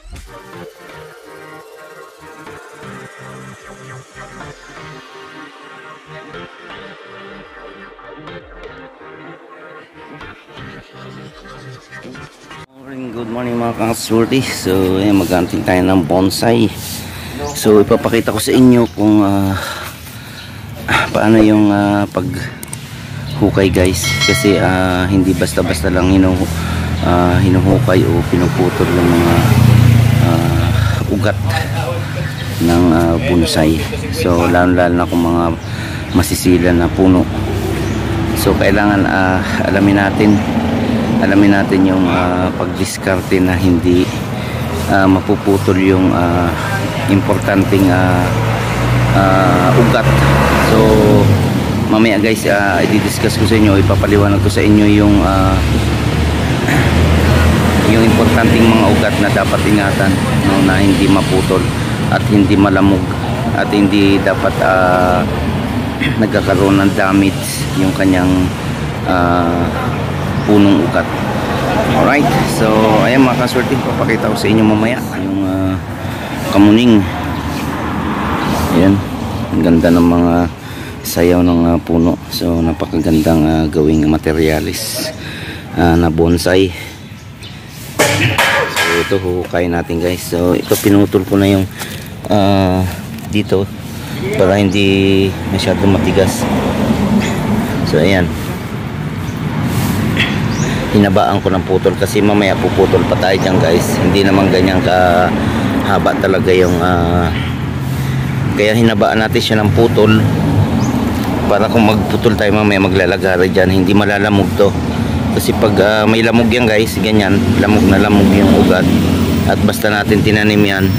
Good morning mga kasurti. So ayan, mag-hunting tayo ng bonsai. So ipapakita ko sa inyo kung paano yung paghukay guys. Kasi hindi basta-basta lang hinuhukay o pinuputol ng mga ugat ng bonsai. So lalo na kung mga masisila na puno. So kailangan alamin natin yung pagdiskarte na hindi mapuputol yung importanteng ugat. So mamaya guys, i-discuss ko sa inyo, ipapaliwanag ko sa inyo yung importanteng mga ugat na dapat ingatan, no, na hindi maputol at hindi malamog at hindi dapat nagkakaroon ng damage yung kanyang punong ugat. Alright, so ayan mga kasurti, papakita ko sa inyo mamaya yung kamuning. Ayan, ang ganda ng mga sayaw ng puno. So napakagandang gawing materialis na bonsai. So ito huhukayin natin guys. So ito pinutol ko na yung dito para hindi masyadong matigas. So ayan, hinabaan ko ng putol kasi mamaya puputol pa tayo dyan guys. Hindi naman ganyan kahaba talaga yung kaya hinabaan natin siya ng putol para kung magputol tayo mamaya maglalagari dyan, hindi malalamog to. Kasi pag may lamog yan guys, ganyan, lamog na lamog yung ugat at basta natin tinanim yan,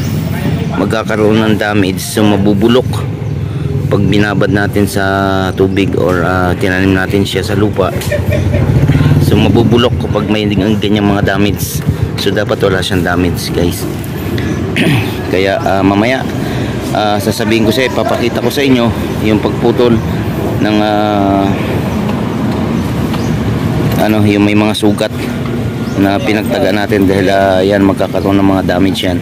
magkakaroon ng damage. So mabubulok pag binabad natin sa tubig or tinanim natin siya sa lupa. So mabubulok kapag may ganyang mga damage. So dapat wala siyang damage guys. Kaya mamaya sasabihin ko sa inyo, papakita ko sa inyo yung pagputol ng yung may mga sugat na pinagtaga natin dahil yan magkakaroon ng mga damage yan.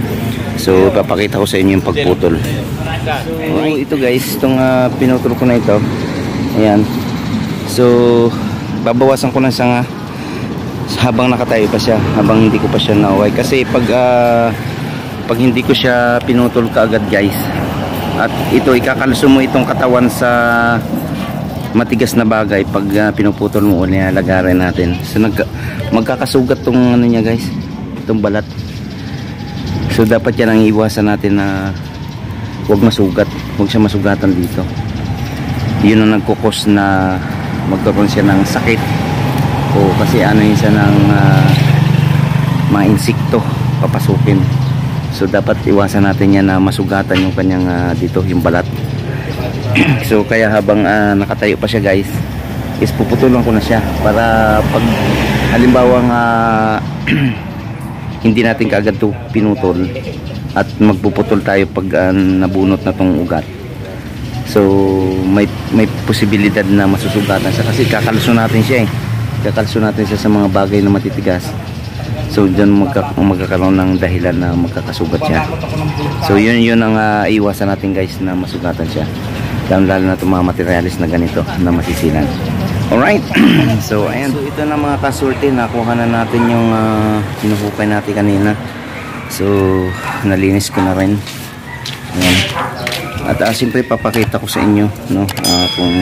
So papakita ko sa inyo yung pagputol. So ito guys, itong pinutol ko na ito. Ayan. So babawasan ko ng sanga habang nakatayo pa siya, habang hindi ko pa siya nauway. Kasi pag hindi ko siya pinutol kaagad guys, at ito ikakaluso mo itong katawan sa matigas na bagay, pag pinuputol mo ulit lagarin natin. So magkakasugat tong niya guys, itong balat. So dapat yan ang iwasan natin na huwag siya masugatan dito. Yun ang nagkukos na magkaroon siya ng sakit o kasi yun siya ng mga insekto papasukin. So dapat iwasan natin yan na masugatan yung kanyang dito yung balat. So kaya habang nakatayo pa siya guys, is puputulan ko na siya para pag halimbawa hindi natin kaagad to pinutol at magpuputol tayo pag nabunot na tong ugat. So may posibilidad na masusugatan siya kasi kakalso natin siya sa mga bagay na matitigas. So dyan magkakaroon ng dahilan na magkakasugat siya. So yun ang iwasan natin guys, na masugatan siya, lalo na itong mga materialis na ganito na masisilan. Alright. So ayan, so ito na mga kasurti, nakuha na natin yung hinuhukay natin kanina. So nalinis ko na rin. Ayan. At siyempre papakita ko sa inyo, no, kung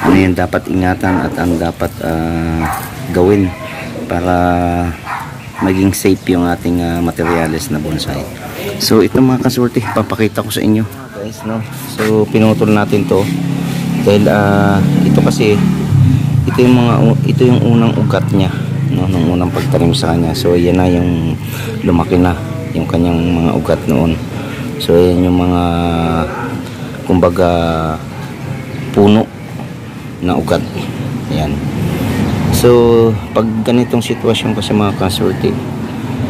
ano yung dapat ingatan at ang dapat gawin para maging safe yung ating materials na bonsai. So ito mga kasurti, papakita ko sa inyo guys, no. So pinutol natin to dahil ito kasi ito yung unang ugat niya, no, nung unang pagtanim sa kanya. So yan na yung lumaki na yung kanyang mga ugat noon. So yan yung mga kumbaga puno na ugat. Ayan. So pag ganitong sitwasyon kasi mga kasurti,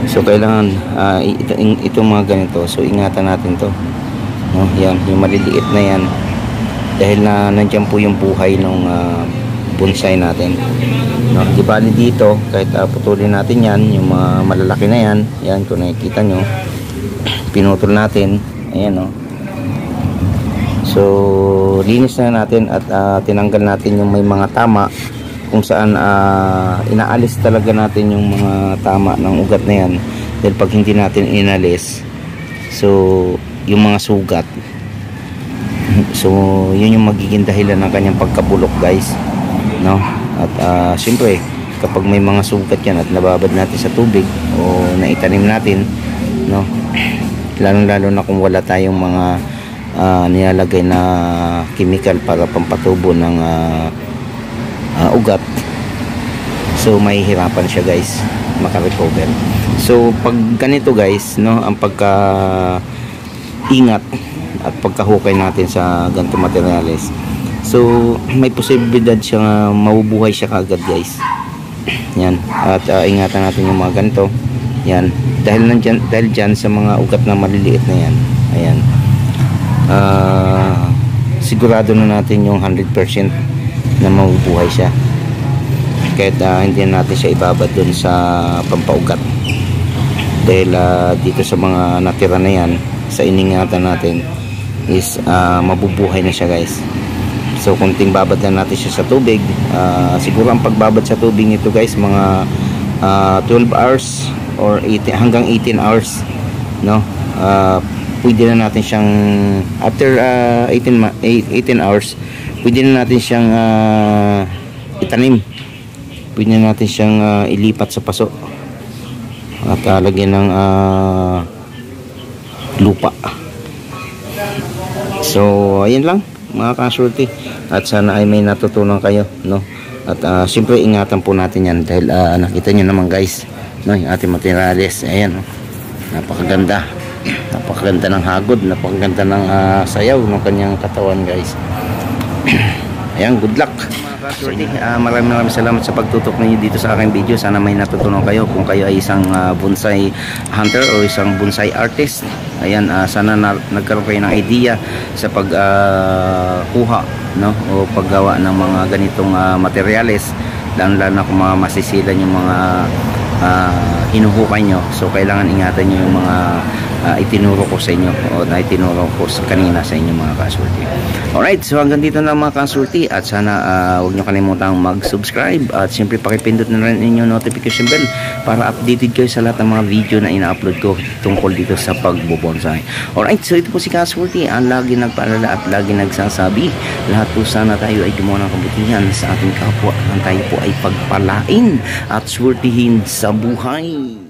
so kailangan itong mga ganito, so ingatan natin to, no? Yan, yung maliliit na yan, dahil na nandiyan po yung buhay ng bonsai natin, no? Di bali dito kahit putulin natin yan, yung mga malalaki na yan, yan kung nakikita nyo, pinutol natin, ayan, no? So linis na natin at tinanggal natin yung may mga tama, kung saan inaalis talaga natin yung mga tama ng ugat na yan, dahil pag hindi natin inalis, so yung mga sugat, so yun yung magiging dahilan ng kanyang pagkabulok, guys, no? At syempre kapag may mga sugat yan at nababad natin sa tubig o naitanim natin, no, lalong lalo na kung wala tayong mga nilalagay na chemical para pampatubo ng ugat, so may hirapan siya, guys, makarecover. So pag ganito, guys, no, ang pagka ingat at pagkahukay natin sa ganito materials, so may posibilidad siya mabubuhay siya kaagad, guys, yan. At ingatan natin yung mga ganito, yan, dahil dyan sa mga ugat na maliliit na yan, ayan, sigurado na natin yung 100% na mabubuhay siya, kahit hindi natin siya ibabad dun sa pampaugat, dahil dito sa mga natira na yan sa iningatan natin is mabubuhay na siya, guys. So kunting babad na natin siya sa tubig, siguro ang pagbabad sa tubig nito, guys, mga 12 hours or 18, hanggang 18 hours, no? Pwede na natin siyang after 18 hours, pwede na natin siyang itanim, pwede na natin siyang ilipat sa paso at lagyan ng lupa. So ayun lang, mga kasulti, at sana ay may natutunan kayo, no? At siyempre ingatan po natin yan, dahil nakita nyo naman, guys, no, yung ating materials, ayan, no? Napakaganda ng hagod, napakaganda ng sayaw ng kanyang katawan, guys. Ayan, good luck. Maraming salamat sa pagtutok ninyo dito sa aking video. Sana may natutunan kayo kung kayo ay isang bonsai hunter o isang bonsai artist. Ayan, sana nagkaroon kayo ng idea sa pagkuha, no, o paggawa ng mga ganitong materyales, lalo na kung mga masisilan yung mga hinuhukay nyo. So kailangan ingatan nyo yung mga itinuro ko sa inyo, o na itinuro ko kanina sa inyo, mga kasulti. Alright, so hanggang dito na, mga kasulti, at sana huwag nyo kalimutang mag-subscribe at siyempre pakipindot na rin inyong notification bell para updated kayo sa lahat ng mga video na ina-upload ko tungkol dito sa pagbobonsai. Alright, so ito po si Kasulti, ang lagi nagpaalala at lagi nagsasabi, lahat po sana tayo ay gumawa ng kabutihan sa ating kapwa, nang tayo po ay pagpalain at swertihin sa buhay.